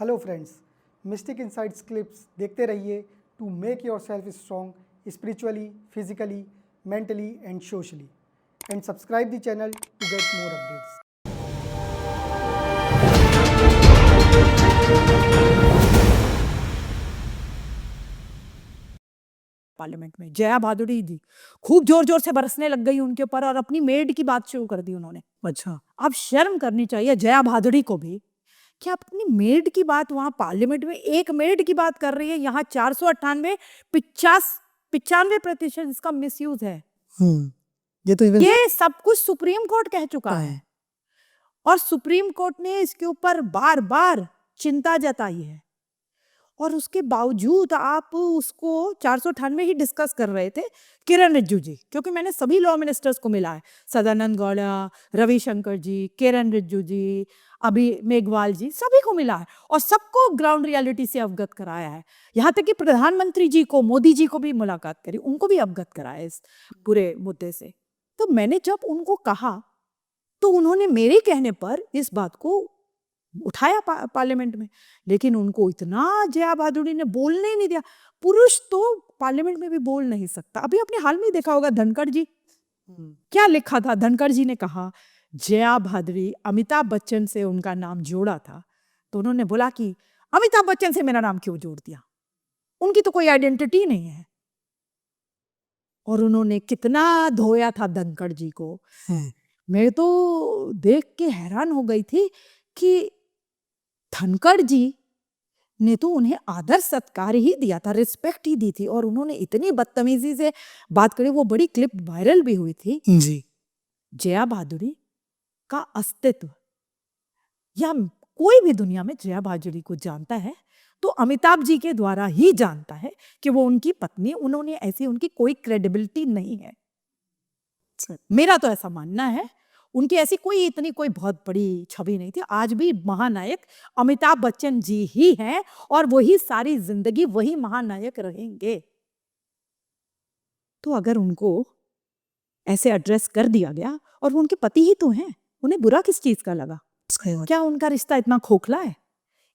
Hello friends, mystic insights clips देखते रहिए to make yourself strong spiritually, physically, mentally and socially, and subscribe the channel to get more updates. Parliament में जया भादुड़ी जी खूब जोर जोर से बरसने लग गई उनके ऊपर और अपनी मेड की बात शुरू कर दी उन्होंने। अच्छा, अब शर्म करनी चाहिए जया भादुड़ी को भी कि अपनी मेड की बात वहां पार्लियामेंट में एक मेड की बात कर रही है। यहाँ 498 95% इसका मिसयूज है। ये सब कुछ सुप्रीम कोर्ट कह चुका है और सुप्रीम कोर्ट ने इसके ऊपर बार बार चिंता जताई है और उसके बावजूद आप उसको 498 ही डिस्कस कर रहे थे। किरण रिजिजू जी, क्योंकि मैंने सभी लॉ मिनिस्टर्स को मिला है, सदानंद गौड़ा, रविशंकर जी, किरण रिजिजू जी, अभी मेघवाल जी, सभी को मिला है और सबको ग्राउंड रियलिटी से अवगत कराया है। यहाँ तक कि प्रधानमंत्री जी को, मोदी जी को भी मुलाकात करी, उनको भी अवगत कराया इस पूरे मुद्दे से। तो मैंने जब उनको कहा तो उन्होंने मेरे कहने पर इस बात को उठाया पार्लियामेंट में, लेकिन उनको इतना जया भादुड़ी ने बोलने ही नहीं दिया। पुरुष तो पार्लियामेंट में भी बोल नहीं सकता। अभी अपने हाल में देखा होगा धनखड़ जी क्या लिखा था। धनखड़ जी ने कहा जया भादुड़ी अमिताभ बच्चन से उनका नाम जोड़ा था, तो उन्होंने बोला कि अमिताभ बच्चन से मेरा नाम क्यों जोड़ दिया, उनकी तो कोई आइडेंटिटी नहीं है। और उन्होंने कितना धोया था धनखड़ जी को। मैं तो देख के हैरान हो गई थी कि धनखड़ जी ने तो उन्हें आदर सत्कार ही दिया था, रिस्पेक्ट ही दी थी, और उन्होंने इतनी बदतमीजी से बात करी। वो बड़ी क्लिप वायरल भी हुई थी जी। जया भादुड़ी का अस्तित्व, या कोई भी दुनिया में जया भादुड़ी को जानता है तो अमिताभ जी के द्वारा ही जानता है कि वो उनकी पत्नी, उन्होंने ऐसी उनकी कोई क्रेडिबिलिटी नहीं है। मेरा तो ऐसा मानना है, उनकी ऐसी कोई इतनी कोई बहुत बड़ी छवि नहीं थी। आज भी महानायक अमिताभ बच्चन जी ही हैं और वही सारी जिंदगी वही महानायक रहेंगे। तो अगर उनको ऐसे एड्रेस कर दिया गया, और वो उनके पति ही तो हैं, उन्हें बुरा किस चीज का लगा? क्या उनका रिश्ता इतना खोखला है?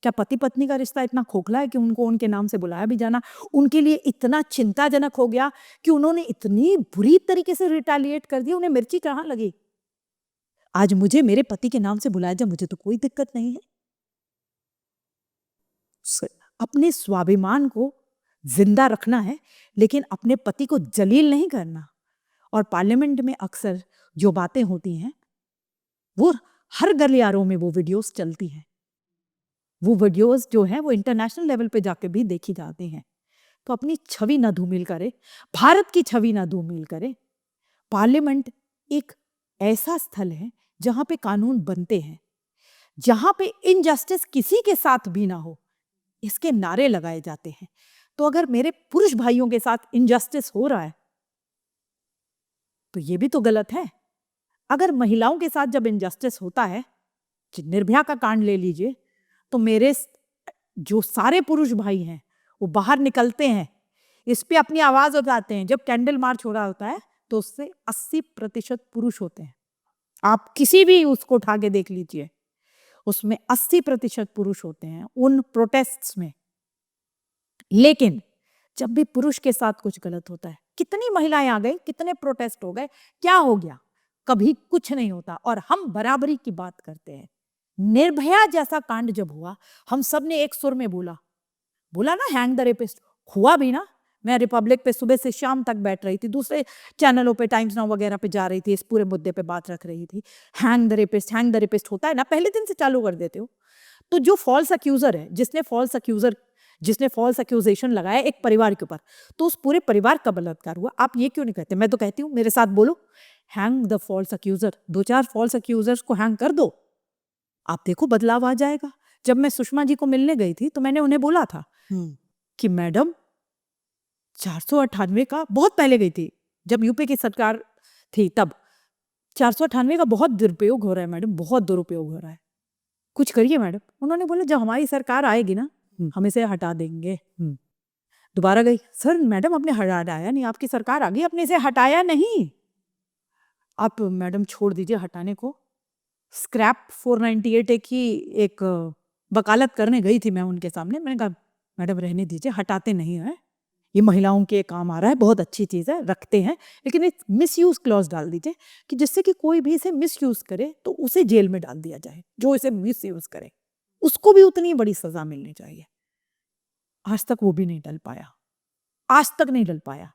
क्या पति पत्नी का रिश्ता इतना खोखला है कि उनको उनके नाम से बुलाया भी जाना उनके लिए इतना चिंताजनक हो गया कि उन्होंने इतनी बुरी तरीके से रिटेलिएट कर दिया? उन्हें मिर्ची कहाँ लगी? आज मुझे मेरे पति के नाम से बुलाया जाए, मुझे तो कोई दिक्कत नहीं है। अपने स्वाभिमान को जिंदा रखना है, लेकिन अपने पति को जलील नहीं करना। और पार्लियामेंट में अक्सर जो बातें होती हैं, वो हर गलियारों में वो वीडियोस चलती हैं। वो वीडियोस जो हैं वो इंटरनेशनल लेवल पे जाके भी देखी जाती हैं। तो अपनी छवि ना धूमिल करे, भारत की छवि ना धूमिल करे। पार्लियामेंट एक ऐसा स्थल है जहां पे कानून बनते हैं, जहां पे इनजस्टिस किसी के साथ भी ना हो, इसके नारे लगाए जाते हैं। तो अगर मेरे पुरुष भाइयों के साथ इनजस्टिस हो रहा है तो ये भी तो गलत है। अगर महिलाओं के साथ जब इनजस्टिस होता है, निर्भया का कांड ले लीजिए, तो मेरे जो सारे पुरुष भाई हैं वो बाहर निकलते हैं, इस पे अपनी आवाज उठाते हैं। जब कैंडल मार्च हो रहा होता है तो उससे 80% पुरुष होते हैं। आप किसी भी उसको उठा के देख लीजिए, उसमें 80% पुरुष होते हैं उन प्रोटेस्ट्स में। लेकिन जब भी पुरुष के साथ कुछ गलत होता है, कितनी महिलाएं आ गई, कितने प्रोटेस्ट हो गए, क्या हो गया? कभी कुछ नहीं होता। और हम बराबरी की बात करते हैं। निर्भया जैसा कांड जब हुआ, हम सब ने एक सुर में बोला ना, हैंग द रेपिस्ट। हुआ भी ना। मैं रिपब्लिक पे सुबह से शाम तक बैठ रही थी, दूसरे चैनलों पे, टाइम्स नाउ वगैरह पे जा रही थी, इस पूरे मुद्दे पे बात रख रही थी। हैंग द रेपिस्ट होता है ना, पहले दिन से चालू कर देते हो। तो जो फॉल्स अक्यूजर है, जिसने फॉल्स अक्यूजेशन लगाया एक परिवार के ऊपर, तो उस पूरे परिवार का बलात्कार हुआ। आप ये क्यों नहीं कहते? मैं तो कहती हूँ, मेरे साथ बोलो, hang the false accuser. 2-4 false accusers को हैंग कर दो, आप देखो बदलाव आ जाएगा। जब मैं सुषमा जी को मिलने गई थी तो मैंने उन्हें बोला था कि मैडम 498 का, बहुत पहले गई थी जब यूपी की सरकार थी, तब 498 का बहुत दुरुपयोग हो रहा है मैडम, बहुत दुरुपयोग हो रहा है, कुछ करिए मैडम। उन्होंने बोला जब हमारी सरकार आएगी ना, हम इसे हटा देंगे। दोबारा गई, सर मैडम आपने हटाया नहीं, आपकी सरकार आ गई, आपने इसे हटाया नहीं। आप मैडम छोड़ दीजिए हटाने को। स्क्रैप 498 एक वकालत करने गई थी मैं उनके सामने, मैंने कहा मैडम रहने दीजिए, हटाते नहीं है, ये महिलाओं के काम आ रहा है, बहुत अच्छी चीज़ है, रखते हैं, लेकिन एक मिसयूज क्लॉज डाल दीजिए कि जिससे कि कोई भी इसे मिसयूज करे तो उसे जेल में डाल दिया जाए, जो इसे मिसयूज करे उसको भी उतनी बड़ी सजा मिलनी चाहिए। आज तक वो भी नहीं डल पाया, आज तक नहीं डल पाया।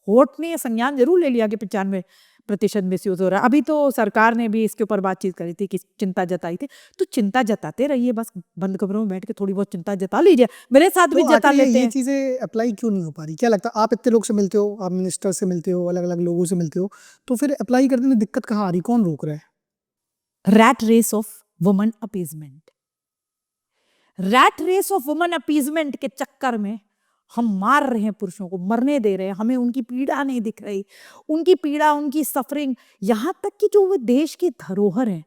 कोर्ट ने ये संज्ञान जरूर ले लिया कि 95% मिसयूज हो रहा है। अभी तो सरकार ने भी इसके ऊपर बातचीत करी थी कि चिंता जताई थी, तो चिंता जताते रहिए, बस बंद कमरों में बैठ के थोड़ी बहुत चिंता जता लीजिए, मेरे साथ भी तो जता आखिर लेते ये हैं। चीज़ें अप्लाई क्यों नहीं हो पा रही? क्या लगता है, आप इतने लोग से मिलते हो, आप मिनिस्टर से मिलते हो, अलग अलग लोगों से मिलते हो, तो फिर अप्लाई करने में दिक्कत कहाँ आ रही, कौन रोक रहा है? Rat race of woman appeasement, rat race of woman appeasement के चक्कर में हम मार रहे हैं पुरुषों को, मरने दे रहे हैं, हमें उनकी पीड़ा नहीं दिख रही, उनकी पीड़ा, उनकी सफरिंग, यहाँ तक कि जो वो देश की धरोहर है,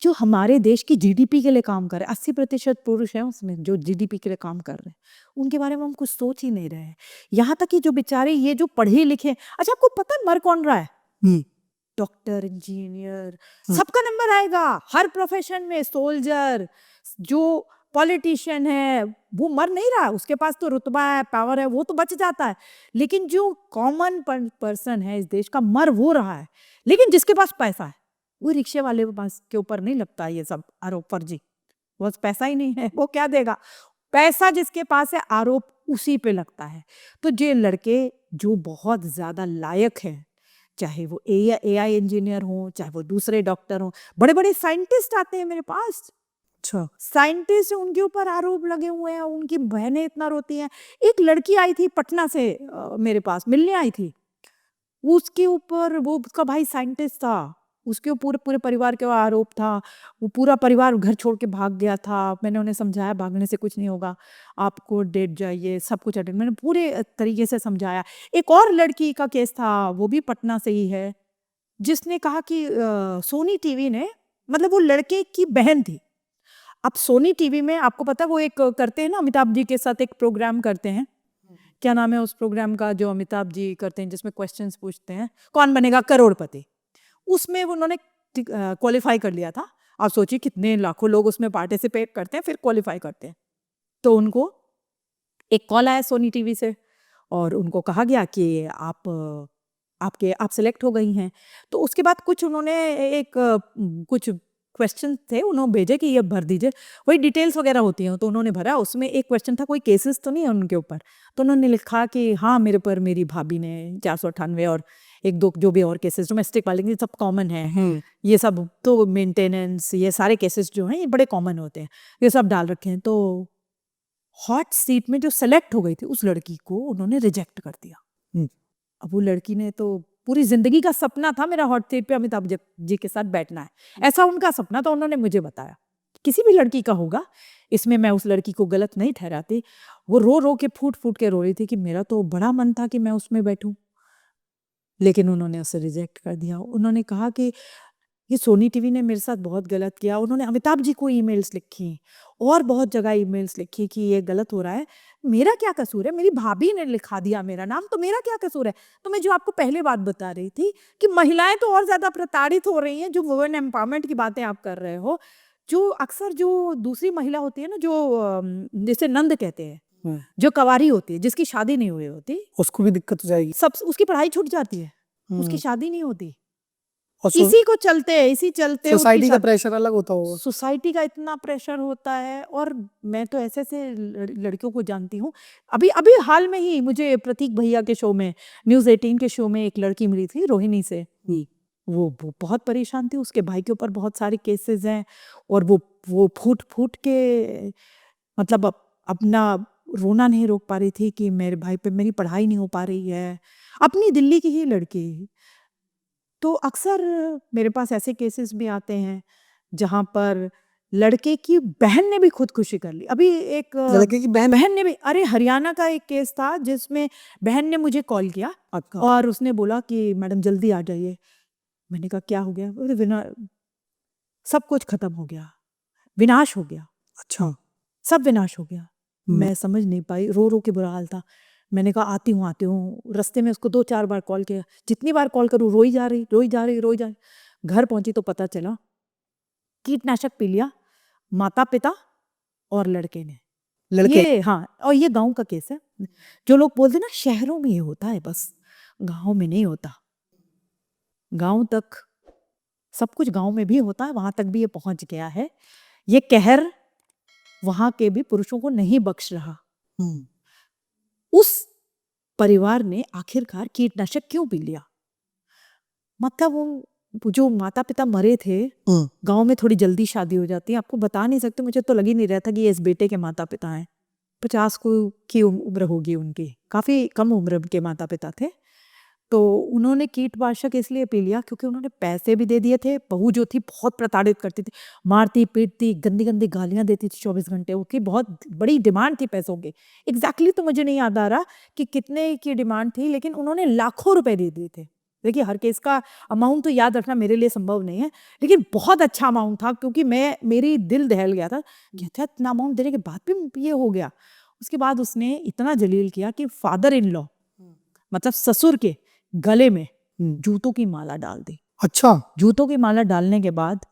जो हमारे देश की जीडीपी के लिए काम कर रहे हैं, 80% पुरुष हैं उसमें जो जीडीपी के लिए काम कर रहे हैं, उनके बारे में हम कुछ सोच ही नहीं रहे हैं। यहाँ तक कि जो बेचारे ये जो पढ़े लिखे, अच्छा आपको पता है मर कौन रहा है? डॉक्टर, इंजीनियर, सबका नंबर आएगा, हर प्रोफेशन में, सोल्जर, जो पॉलिटिशियन है वो मर नहीं रहा, उसके पास तो रुतबा है, पावर है, वो तो बच जाता है, लेकिन जो कॉमन पर्सन है इस देश का मर वो रहा है। लेकिन जिसके पास पैसा है, वो रिक्शे वाले के पास के ऊपर नहीं लगता ये सब आरोप फर्जी, बस पैसा ही नहीं है, वो क्या देगा? पैसा जिसके पास है आरोप उसी पे लगता है। तो जो लड़के जो बहुत ज्यादा लायक हैं, चाहे वो एआई इंजीनियर हो, चाहे वो दूसरे डॉक्टर हो, बड़े बड़े साइंटिस्ट आते हैं मेरे पास, अच्छा, साइंटिस्ट, उनके ऊपर आरोप लगे हुए हैं, उनकी बहनें इतना रोती हैं। एक लड़की आई थी पटना से मेरे पास मिलने आई थी, उसके ऊपर, वो उसका भाई साइंटिस्ट था, उसके पूरे पूरे परिवार के आरोप था, वो पूरा परिवार घर छोड़ के भाग गया था। मैंने उन्हें समझाया भागने से कुछ नहीं होगा, आपको डेट जाइए, सब कुछ अटेंड, मैंने पूरे तरीके से समझाया। एक और लड़की का केस था, वो भी पटना से ही है, जिसने कहा कि सोनी टीवी ने, मतलब वो लड़के की बहन थी। अब सोनी टीवी में आपको पता है वो एक करते हैं ना, अमिताभ जी के साथ एक प्रोग्राम करते हैं, क्या नाम है उस प्रोग्राम का जो अमिताभ जी करते हैं, जिसमें क्वेश्चंस पूछते हैं, कौन बनेगा करोड़पति, उसमें उन्होंने क्वालिफाई कर लिया था। आप सोचिए कितने लाखों लोग उसमें पार्टिसिपेट करते हैं, फिर क्वालिफाई करते हैं। तो उनको एक कॉल आया सोनी टीवी से और उनको कहा गया कि आप सिलेक्ट हो गई हैं। तो उसके बाद कुछ उन्होंने एक कुछ क्वेश्चन थे, उन्होंने भेजे कि ये भर दीजिए, वही डिटेल्स वगैरह होती हैं, तो उन्होंने भरा। उसमें एक क्वेश्चन था, कोई केसेस तो नहीं है उनके ऊपर, तो उन्होंने लिखा कि हाँ मेरे पर मेरी भाभी ने 498 और एक दो जो भी और केसेस डोमेस्टिक वाले ये सब कॉमन है, ये सब तो मेंटेनेंस, ये सारे केसेस जो हैं ये बड़े कॉमन होते हैं, ये सब डाल रखे हैं। तो हॉट सीट में जो सेलेक्ट हो गई थी उस लड़की को उन्होंने रिजेक्ट कर दिया। अब वो लड़की ने तो, पूरी जिंदगी का सपना था मेरा हॉट सीट पे अमिताभ जी के साथ बैठना है, ऐसा उनका सपना था, उन्होंने मुझे बताया। किसी भी लड़की का होगा, इसमें मैं उस लड़की को गलत नहीं ठहराती। वो रो रो के फूट फूट के रो रही थी कि मेरा तो बड़ा मन था कि मैं उसमें बैठूं, लेकिन उन्होंने उसे रिजेक्ट कर दिया। उन्होंने कहा कि ये सोनी टीवी ने मेरे साथ बहुत गलत किया। उन्होंने अमिताभ जी को ईमेल्स लिखी और बहुत जगह ईमेल्स लिखी कि ये गलत हो रहा है, मेरा क्या कसूर है, मेरी भाभी ने लिखा दिया मेरा नाम, तो मेरा क्या कसूर है। तो मैं जो आपको पहले बात बता रही थी कि महिलाएं तो और ज्यादा प्रताड़ित हो रही हैं, जो वुमेन एम्पावरमेंट की बातें आप कर रहे हो, जो अक्सर जो दूसरी महिला होती है ना, जो जिसे नंद कहते हैं, जो कवारी होती है, जिसकी शादी नहीं हुई होती, उसको भी दिक्कत हो जाएगी, सब उसकी पढ़ाई छूट जाती है, उसकी शादी नहीं होती, और इसी चलते सोसाइटी का प्रेशर अलग होता होगा। सोसाइटी का इतना प्रेशर होता है। और मैं तो ऐसे ऐसे लड़कियों को जानती हूँ। अभी अभी हाल में ही मुझे प्रतीक भैया के शो में, न्यूज़ 18 के शो में एक लड़की मिली थी रोहिणी से, वो बहुत परेशान थी, उसके भाई के ऊपर बहुत सारे केसेस हैं, और वो फूट फूट के, मतलब अपना रोना नहीं रोक पा रही थी कि मेरे भाई पे मेरी पढ़ाई नहीं हो पा रही है, अपनी दिल्ली की ही लड़की। तो अक्सर मेरे पास ऐसे केसेस भी आते हैं जहां पर लड़के की बहन ने भी खुदकुशी कर ली। अभी एक लड़के की बहन ने भी, अरे हरियाणा का एक केस था जिसमें बहन ने मुझे कॉल किया और उसने बोला कि मैडम जल्दी आ जाइए। मैंने कहा क्या हो गया? बोले सब कुछ खत्म हो गया, विनाश हो गया। अच्छा, सब विनाश हो गया। मैं समझ नहीं पाई, रो रो के बुरा हाल था। मैंने कहा आती हूँ। रास्ते में उसको 2-4 बार कॉल किया, जितनी बार कॉल करूँ रोई जा रही। घर पहुंची तो पता चला कीटनाशक पी लिया, माता पिता और लड़के ने। लड़के ये हाँ, और ये गांव का केस है। जो लोग बोलते हैं ना शहरों में ये होता है, बस गांव में नहीं होता। गांव तक सब कुछ गांव में भी होता है, वहां तक भी ये पहुंच गया है। ये कहर वहां के भी पुरुषों को नहीं बख्श रहा। उस परिवार ने आखिरकार कीटनाशक क्यों पी लिया? मतलब वो जो माता पिता मरे थे, गांव में थोड़ी जल्दी शादी हो जाती है। आपको बता नहीं सकते, मुझे तो लग ही नहीं रहा था कि ये इस बेटे के माता पिता हैं। 50 की उम्र होगी उनकी, काफी कम उम्र के माता पिता थे। तो उन्होंने कीटनाशक इसलिए पी लिया क्योंकि उन्होंने पैसे भी दे दिए थे। बहू जो थी बहुत प्रताड़ित करती थी, मारती पीटती, गंदी गंदी गालियां देती थी 24 घंटे। उसकी बहुत बड़ी डिमांड थी पैसों की। एग्जैक्टली तो मुझे नहीं याद आ रहा कि कितने की डिमांड थी, लेकिन उन्होंने लाखों रुपए दे दिए थे। देखिए, हर केस का अमाउंट तो याद रखना मेरे लिए संभव नहीं है, लेकिन बहुत अच्छा अमाउंट था, क्योंकि मेरी दिल दहल गया था कि अच्छा इतना अमाउंट देने के बाद भी ये हो गया। उसके बाद उसने इतना जलील किया कि फादर इन लॉ, मतलब ससुर के गले में जूतों की माला डाल दी। अच्छा, जूतों की माला डालने के बाद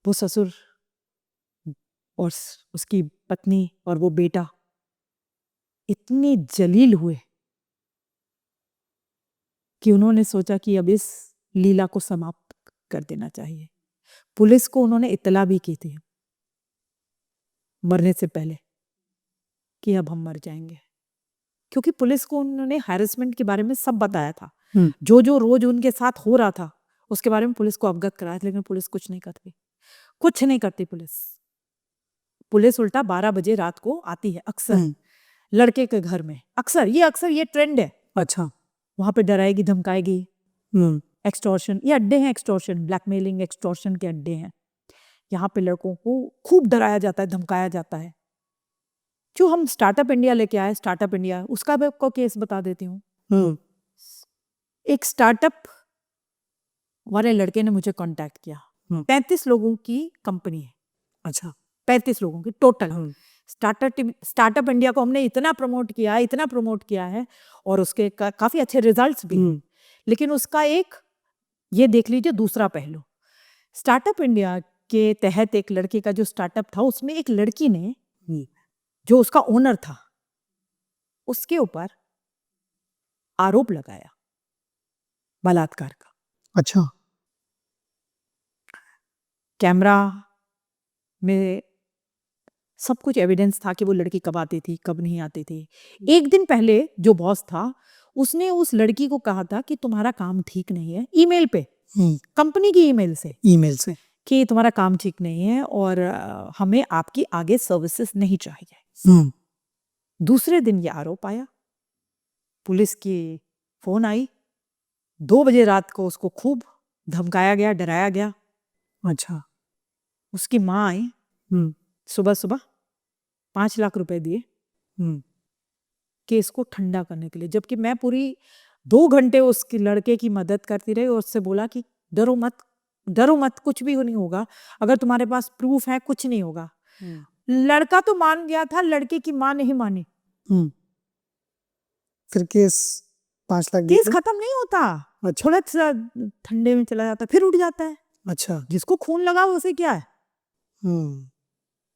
वो ससुर और उसकी पत्नी और वो बेटा इतने जलील हुए कि उन्होंने सोचा कि अब इस लीला को समाप्त कर देना चाहिए। पुलिस को उन्होंने इत्तला भी की थी मरने से पहले कि अब हम मर जाएंगे, क्योंकि पुलिस को उन्होंने हैरेसमेंट के बारे में सब बताया था। जो जो रोज उनके साथ हो रहा था उसके बारे में पुलिस को अवगत कराया था, लेकिन पुलिस कुछ नहीं करती, कुछ नहीं करती पुलिस उल्टा 12 बजे रात को आती है अक्सर लड़के के घर में। अक्सर ये ट्रेंड है। अच्छा, वहां पे डराएगी धमकाएगी। एक्सटॉर्शन, ये अड्डे हैं, एक्सटॉर्शन, ब्लैकमेलिंग, एक्सटॉर्शन के अड्डे हैं। यहाँ पे लड़कों को खूब डराया जाता है, धमकाया जाता है। जो हम स्टार्टअप इंडिया लेके आए, स्टार्टअप इंडिया, उसका भी आपको केस बता देती हूँ। एक स्टार्टअप वाले लड़के ने मुझे कांटेक्ट किया। 35 लोगों की कंपनी है। अच्छा, 35 लोगों की टोटल। स्टार्टअप इंडिया को हमने इतना प्रमोट किया है और उसके काफी अच्छे रिजल्ट्स भी हैं। लेकिन उसका एक, ये देख लीजिए दूसरा पहलू। स्टार्टअप इंडिया के तहत एक लड़के का जो स्टार्टअप था, उसमें एक लड़की ने, जो उसका ओनर था, उसके ऊपर आरोप लगाया बलात्कार का। अच्छा, कैमरा में सब कुछ एविडेंस था कि वो लड़की कब आती थी, कब नहीं आती थी। एक दिन पहले जो बॉस था, उसने उस लड़की को कहा था कि तुम्हारा काम ठीक नहीं है, ईमेल पे, कंपनी की ईमेल से कि तुम्हारा काम ठीक नहीं है और हमें आपकी आगे सर्विसेज नहीं चाहिए। दूसरे दिन ये आरोप आया, पुलिस की फोन आई, 2 बजे रात को उसको खूब धमकाया गया, डराया गया। अच्छा, उसकी माँ आई, सुबह 5 लाख रुपए दिए केस को ठंडा करने के लिए, जबकि मैं पूरी 2 घंटे उस लड़के की मदद करती रही और उससे बोला कि डरो मत, कुछ भी नहीं होगा, अगर तुम्हारे पास प्रूफ है कुछ नहीं होगा। लड़का तो मान गया था, लड़के की माँ नहीं मानी। फिर केस 5 लाख केस खत्म नहीं होता, थोड़ा सा ठंडे में चला जाता, फिर उठ जाता है। अच्छा, जिसको खून लगा उसे क्या है।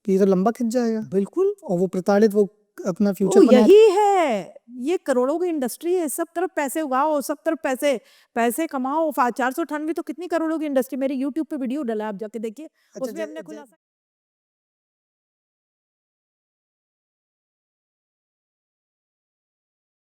ये तो लंबा खिंच जाएगा। बिल्कुल। और वो प्रताड़ित, वो अपना फ्यूचर बना। यही है, ये करोड़ों की इंडस्ट्री है, सब तरफ पैसे उगाओ, सब तरफ पैसे कमाओ। 498 तो कितनी करोड़ों की इंडस्ट्री। मेरे YouTube पे वीडियो डाला, आप जाके देखिए, उसमें हमने खुलासा